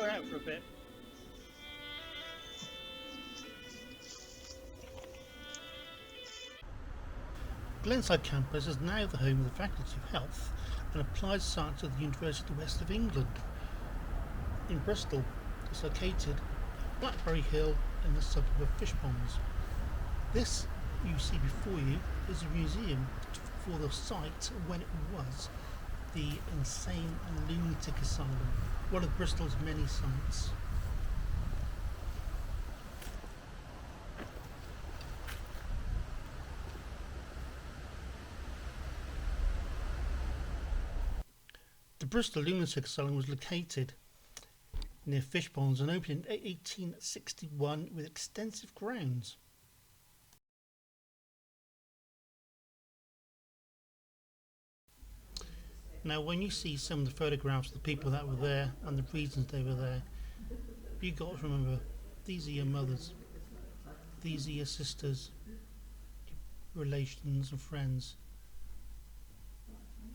we're out for a bit. Glenside campus is now the home of the Faculty of Health and Applied Science of the University of the West of England. In Bristol, it's located Blackberry Hill in the suburb of Fishponds. This you see before you is a museum for the site when it was the Insane and Lunatic Asylum, one of Bristol's many sites. The Bristol Lunatic Asylum was located near Fishponds and opened in 1861 with extensive grounds. Now when you see some of the photographs of the people that were there and the reasons they were there, you've got to remember, these are your mothers, these are your sisters, relations and friends.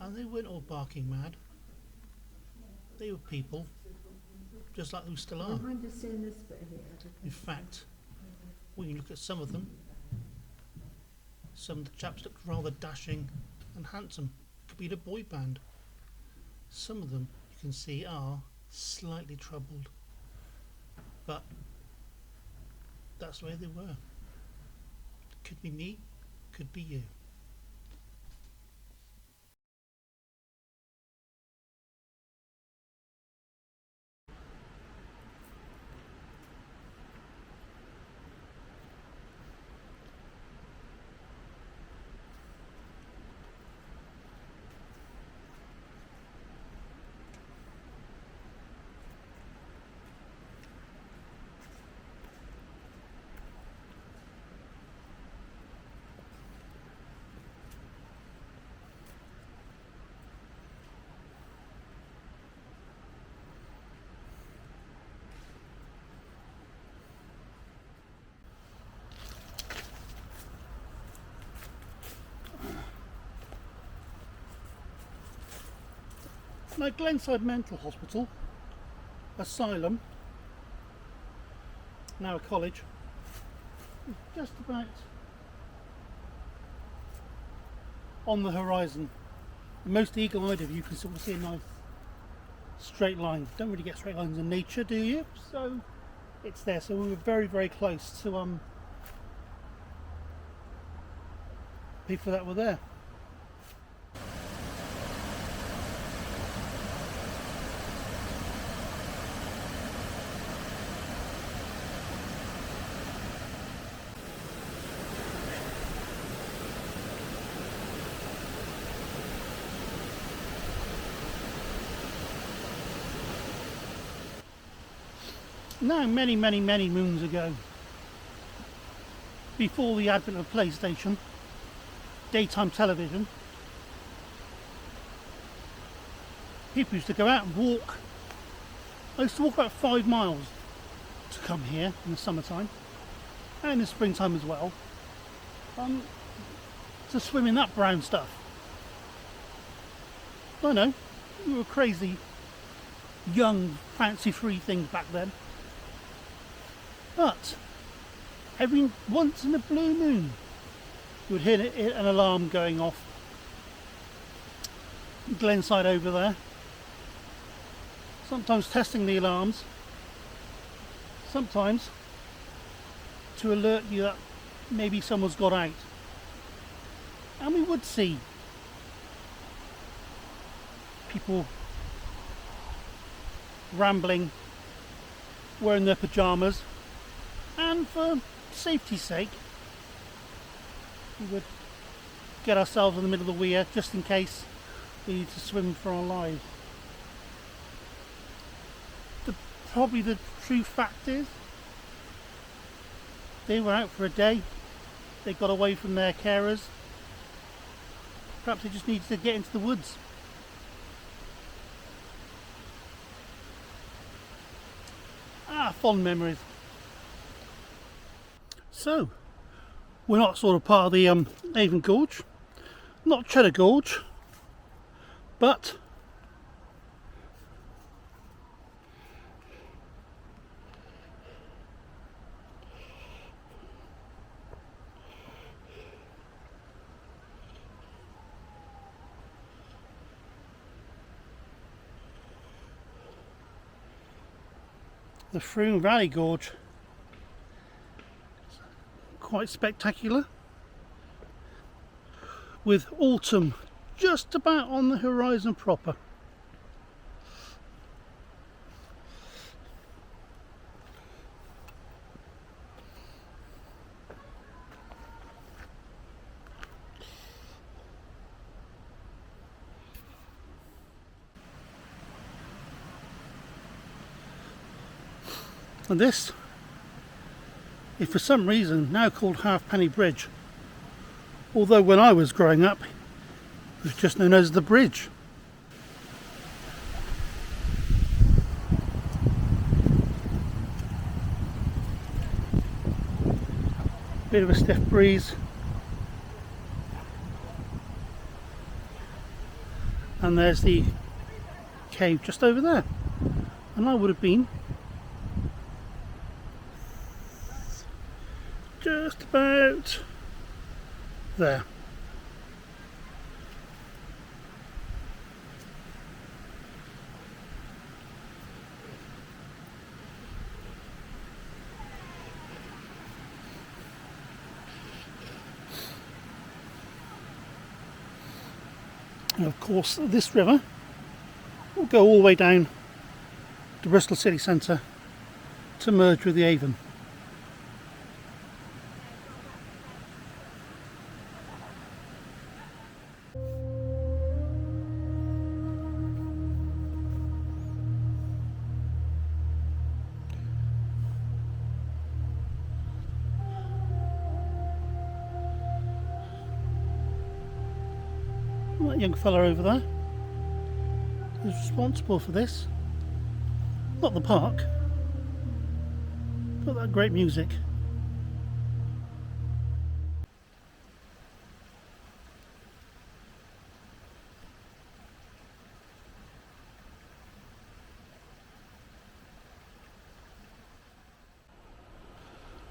And they weren't all barking mad. They were people, just like we still are. In fact, when you look at some of them, some of the chaps look rather dashing and handsome. Could be the boy band. Some of them you can see are slightly troubled, but that's the way they were. Could be me, could be you. Now Glenside Mental Hospital, Asylum, now a college, is just about on the horizon. The most eagle-eyed of you can sort of see a nice straight line. Don't really get straight lines in nature, do you? So it's there. So we were very, very close to people that were there. Now, many, many, many moons ago, before the advent of PlayStation, daytime television, people used to go out and walk. I used to walk about 5 miles to come here in the summertime, and in the springtime as well, to swim in that brown stuff. I know, we were crazy, young, fancy-free things back then. But every once in a blue moon, you would hear an alarm going off. Glenside over there. Sometimes testing the alarms. Sometimes to alert you that maybe someone's got out. And we would see people rambling, wearing their pyjamas. And for safety's sake, we would get ourselves in the middle of the weir just in case we need to swim for our lives. Probably the true fact is, they were out for a day, they got away from their carers, perhaps they just needed to get into the woods. Fond memories. So, we're not sort of part of the Avon Gorge, not Cheddar Gorge, but the Frome Valley Gorge. Quite spectacular, with autumn just about on the horizon proper. And this is for some reason now called Halfpenny Bridge, although when I was growing up it was just known as the bridge. Bit of a stiff breeze, and there's the cave just over there, and I would have been just about there. And of course this river will go all the way down to Bristol city centre to merge with the Avon. That young fella over there is responsible for this. Not the park, but that great music.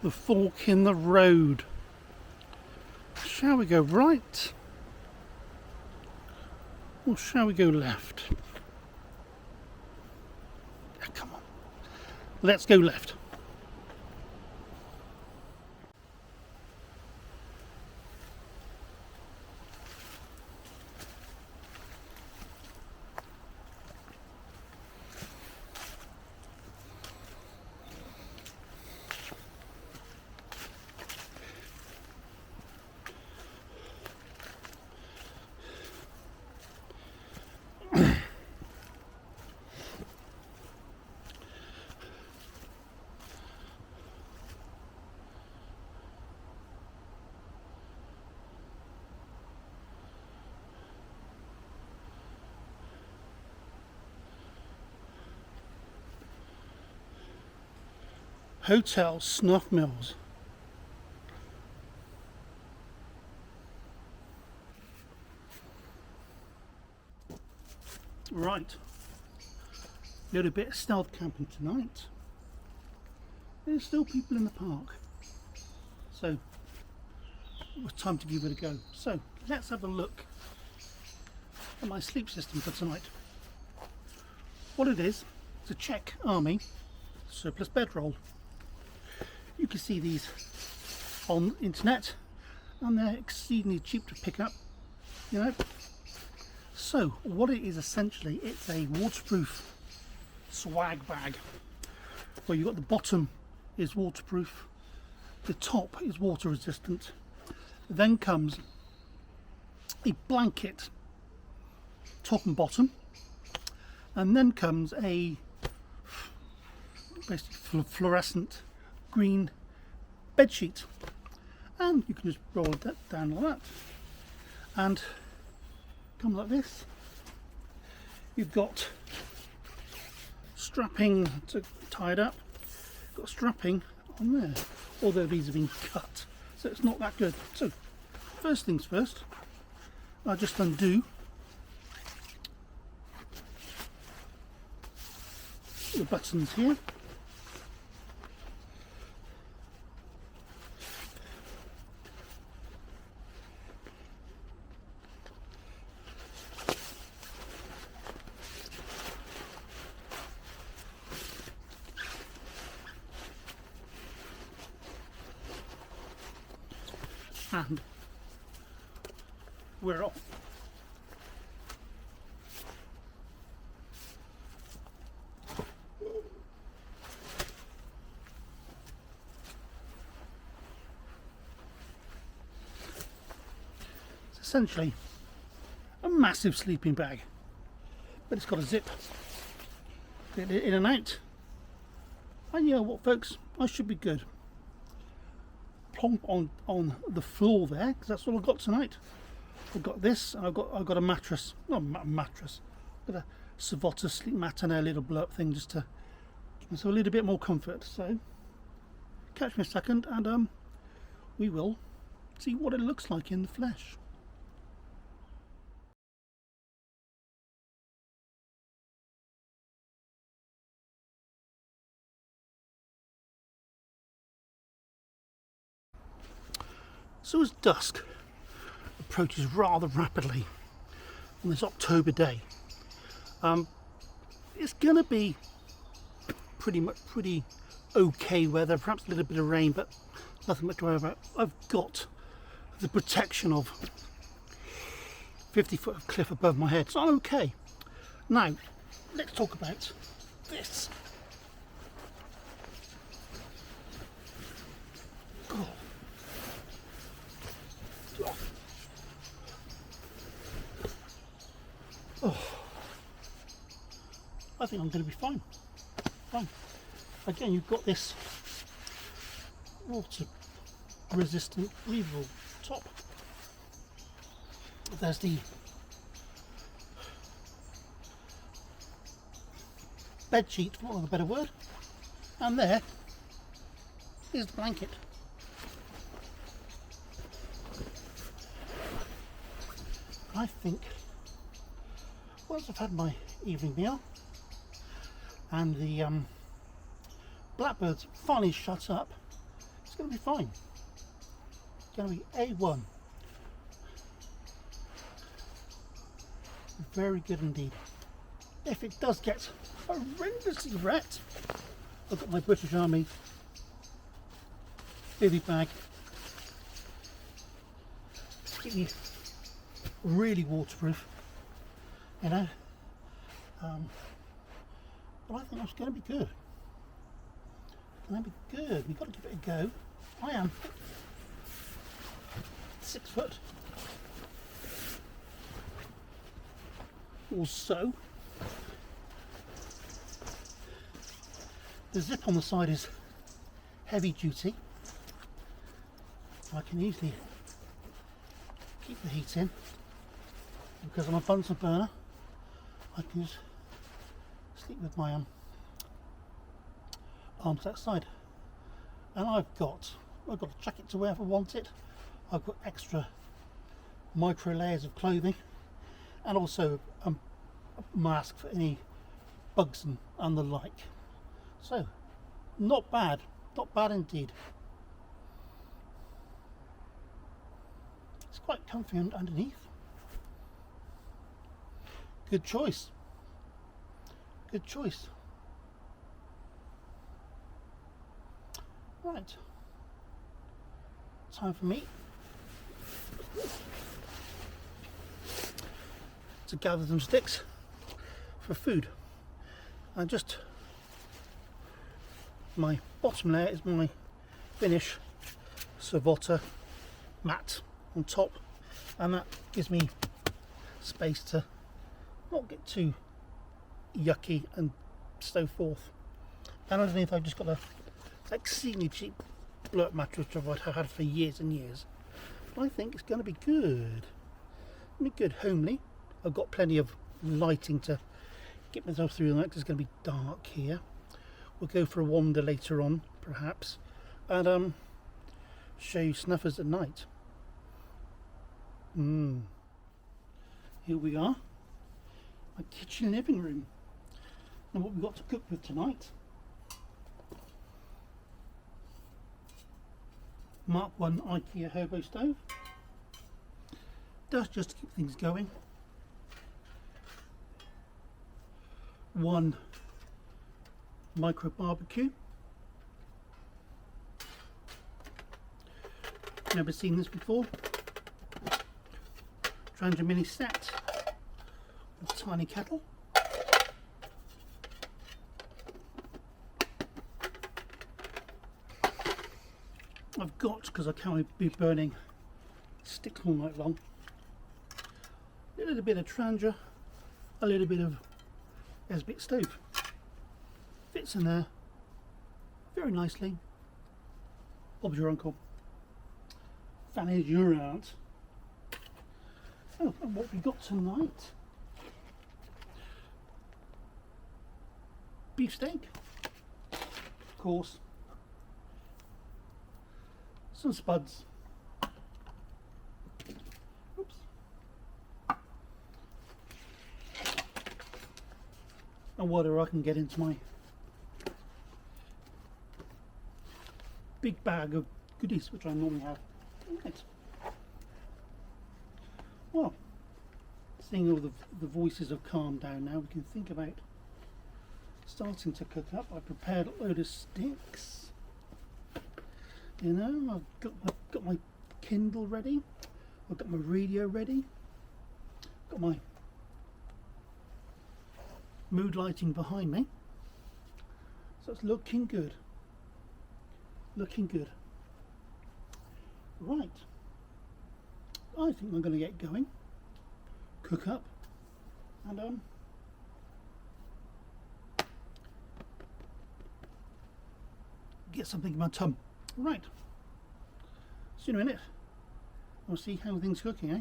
The fork in the road. Shall we go right? Or shall we go left? Oh, come on. Let's go left. Hotel Snuff Mills. Right, we had a bit of stealth camping tonight. There's still people in the park, so it was time to give it a go. So let's have a look at my sleep system for tonight. What it is, it's a Czech Army surplus bedroll. You can see these on the internet and they're exceedingly cheap to pick up, you know. So what it is essentially, it's a waterproof swag bag where you've got the bottom is waterproof, the top is water resistant, then comes a blanket top and bottom, and then comes a basically fluorescent green bed sheet, and you can just roll that down like that and come like this. You've got strapping to tie it up, got strapping on there, although these have been cut so it's not that good. So first things first, I'll just undo the buttons here. and we're off. It's essentially a massive sleeping bag, but it's got a zip. Get it in and out. And you know what, folks, I should be good. Plonk on the floor there, because that's all I've got tonight. I've got this, and I've got a mattress, not a mattress, I've got a Savota sleep mat and a little blow up thing just to give myself a little bit more comfort. So catch me a second, and we will see what it looks like in the flesh. So as dusk approaches rather rapidly on this October day, it's going to be pretty okay weather, perhaps a little bit of rain, but nothing much to worry about. I've got the protection of 50 foot of cliff above my head, so I'm okay. Now, let's talk about this. God. Oh, I think I'm going to be fine. Fine. Again, you've got this water resistant breathable top. There's the bed sheet, for want of a better word, and there is the blanket. I think once I've had my evening meal and the blackbirds finally shut up, it's going to be fine. It's going to be A1. Very good indeed. If it does get horrendously wet, I've got my British Army bivy bag to keep me really waterproof, you know. But I think that's going to be good. Going to be good. We've got to give it a go. I am 6 foot or so. The zip on the side is heavy duty. I can easily keep the heat in. Because I'm a Bunsen burner, I can just sleep with my arms outside. And I've got a jacket to wear if I want it. I've got extra micro layers of clothing, and also a mask for any bugs and the like. So, not bad indeed. It's quite comfy underneath. Good choice. Good choice. Right. Time for me to gather some sticks for food. And just my bottom layer is my finish Savota mat on top, and that gives me space to not get too yucky and so forth. And underneath I've just got a exceedingly cheap blow-up mattress which I've had for years and years. But I think it's going to be good. It'll be good, homely. I've got plenty of lighting to get myself through the night because it's going to be dark here. We'll go for a wander later on, perhaps, and show you snuffers at night. Here we are. My kitchen living room, and what we've got to cook with tonight. Mark 1 IKEA hobo stove. That's just to keep things going. 1 micro barbecue. Never seen this before. Trangia mini set. A tiny kettle. I've got, because I can't be burning sticks all night long, a little bit of Trangia, a little bit of Esbitt stove. Fits in there very nicely. Bob's your uncle. Fan is your aunt. Oh, and what we got tonight? Beefsteak, of course. Some spuds. Oops. And whatever I can get into my big bag of goodies, which I normally have. Right. Well, seeing all the voices have calmed down now, we can think about starting to cook up. I prepared a load of sticks. You know, I've got my Kindle ready. I've got my radio ready. Got my mood lighting behind me. So it's looking good. Looking good. Right. I think I'm going to get going. Cook up. And get something in my tum. Right. See you in a minute. We'll see how things are cooking, eh?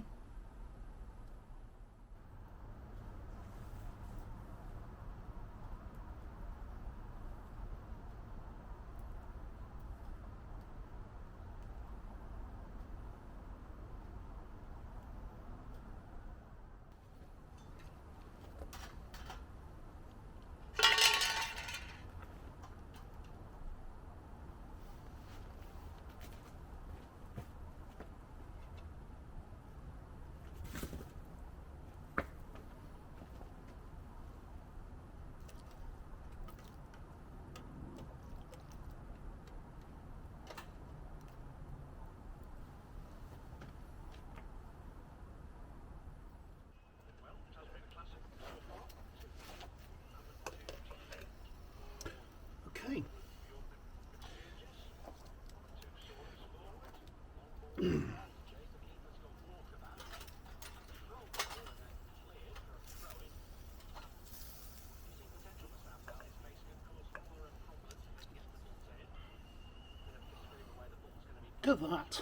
Okay. Look at that.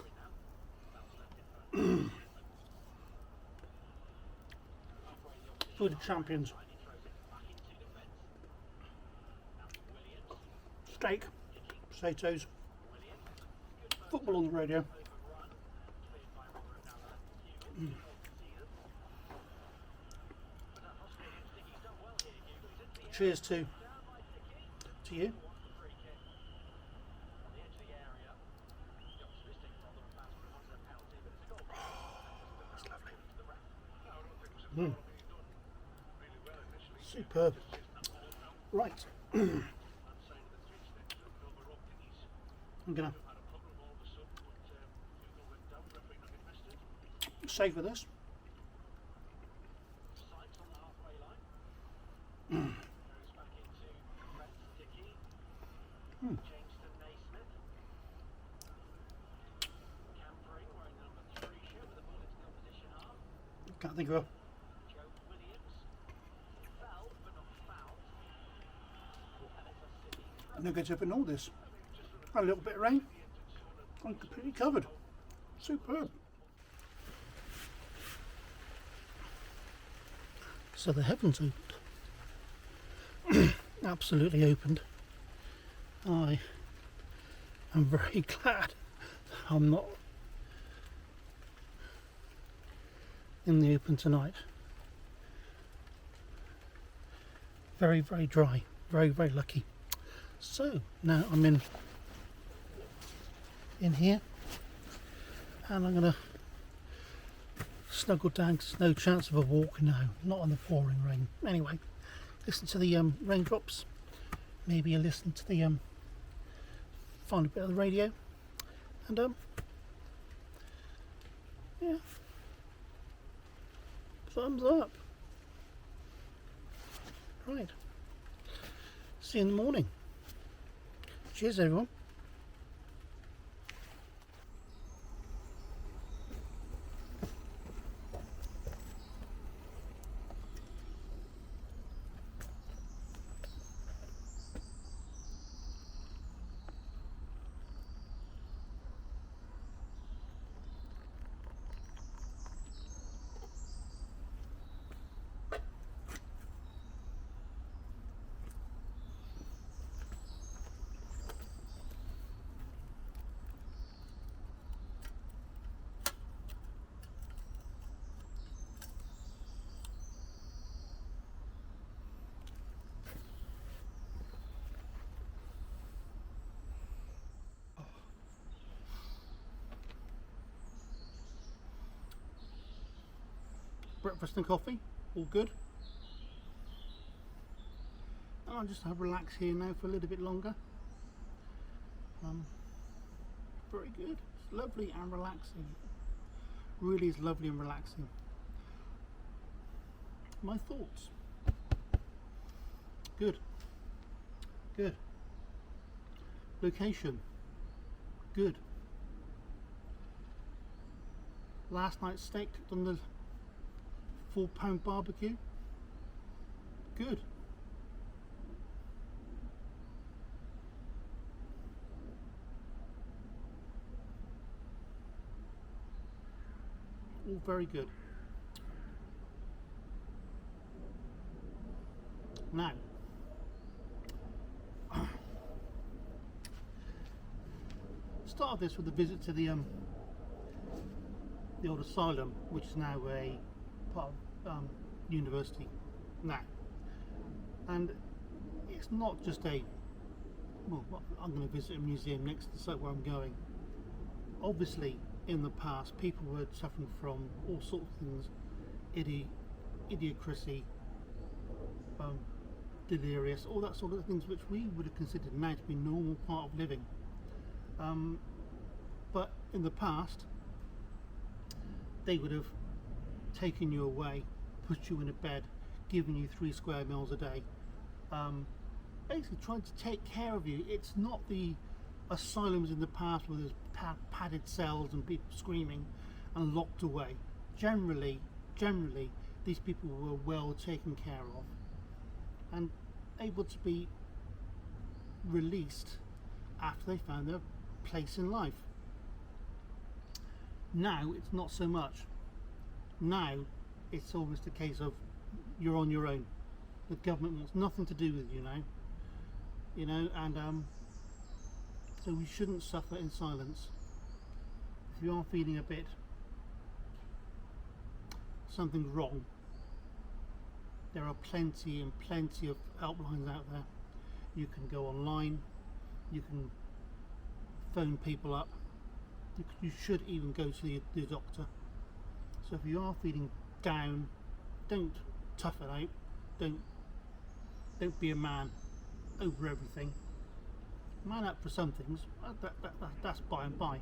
Food of champions. Steak, potatoes, football on the radio. Cheers to you. That's lovely. Superb. Right. I'm gonna savour this. Can't think of a no good up in all this. A little bit of rain. I'm completely covered. Superb. So the heavens opened. Absolutely opened. I am very glad I'm not in the open tonight. Very, very dry. Very, very lucky. So now I'm in here, and I'm going to snuggle down because there's no chance of a walk now, not on the pouring rain. Anyway, listen to the raindrops, maybe listen to the find a bit of the radio, and Yeah. Thumbs up. Right. See you in the morning. Cheers, everyone. Breakfast and coffee, all good. And I'll just relax here now for a little bit longer. Very good. It's lovely and relaxing. Really is lovely and relaxing. My thoughts. Good. Good. Location. Good. Last night's steak on the £4 barbecue. Good. All very good. Now, start this with a visit to the old asylum, which is now a part of university now, and it's not just a I'm going to visit a museum next to the site where I'm going. Obviously, in the past, people were suffering from all sorts of things, idiocracy, delirious, all that sort of things which we would have considered now to be normal part of living. But in the past, they would have taken you away, put you in a bed, given you 3 square meals a day, basically trying to take care of you. It's not the asylums in the past where there's padded cells and people screaming and locked away. Generally, these people were well taken care of and able to be released after they found their place in life. Now it's not so much. Now it's almost a case of you're on your own. The government wants nothing to do with you now, and so we shouldn't suffer in silence. If you are feeling a bit something's wrong, there are plenty of helplines out there. You can go online, you can phone people up, you should even go to the doctor. So if you are feeling down, don't tough it out, don't be a man over everything. Man up for some things, that's by and by,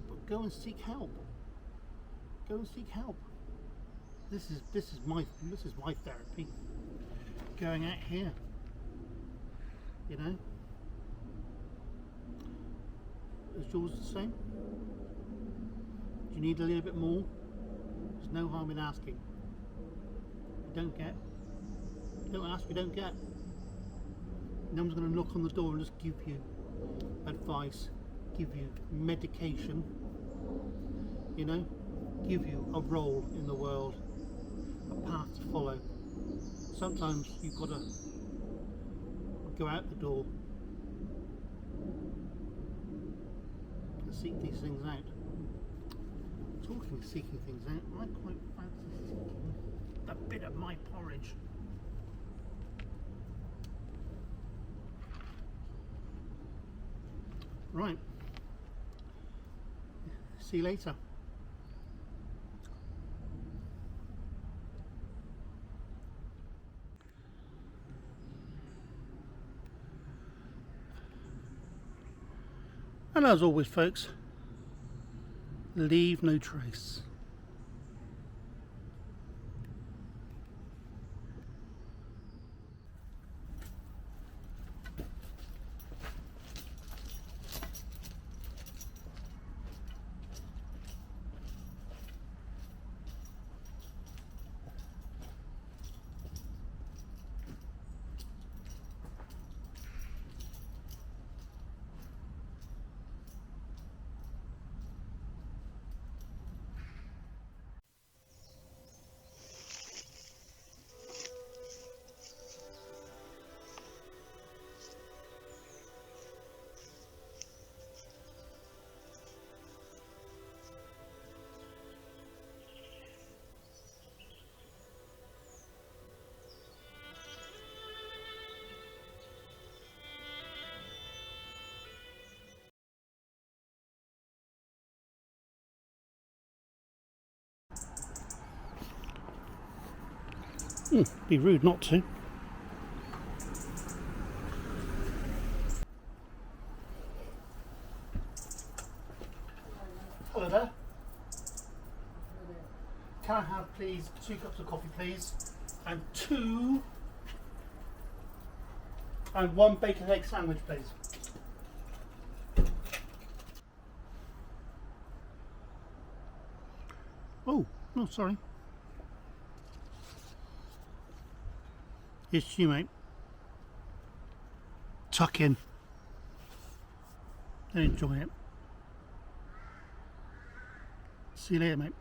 but go and seek help. This is my therapy. Going out here, is yours the same? Do you need a little bit more? There's no harm in asking. Don't ask, you don't get. No one's going to knock on the door and just give you advice, give you medication, give you a role in the world, a path to follow. Sometimes you've got to go out the door and seek these things out. Talking of seeking things out, I quite fancy seeking a bit of my porridge. Right. See you later. And as always, folks, Leave no trace. Be rude not to. Hello there. Can I have please 2 cups of coffee please, and 1 bacon egg sandwich please. Oh, no, sorry. Here's to you, mate. Tuck in and enjoy it. See you later, mate.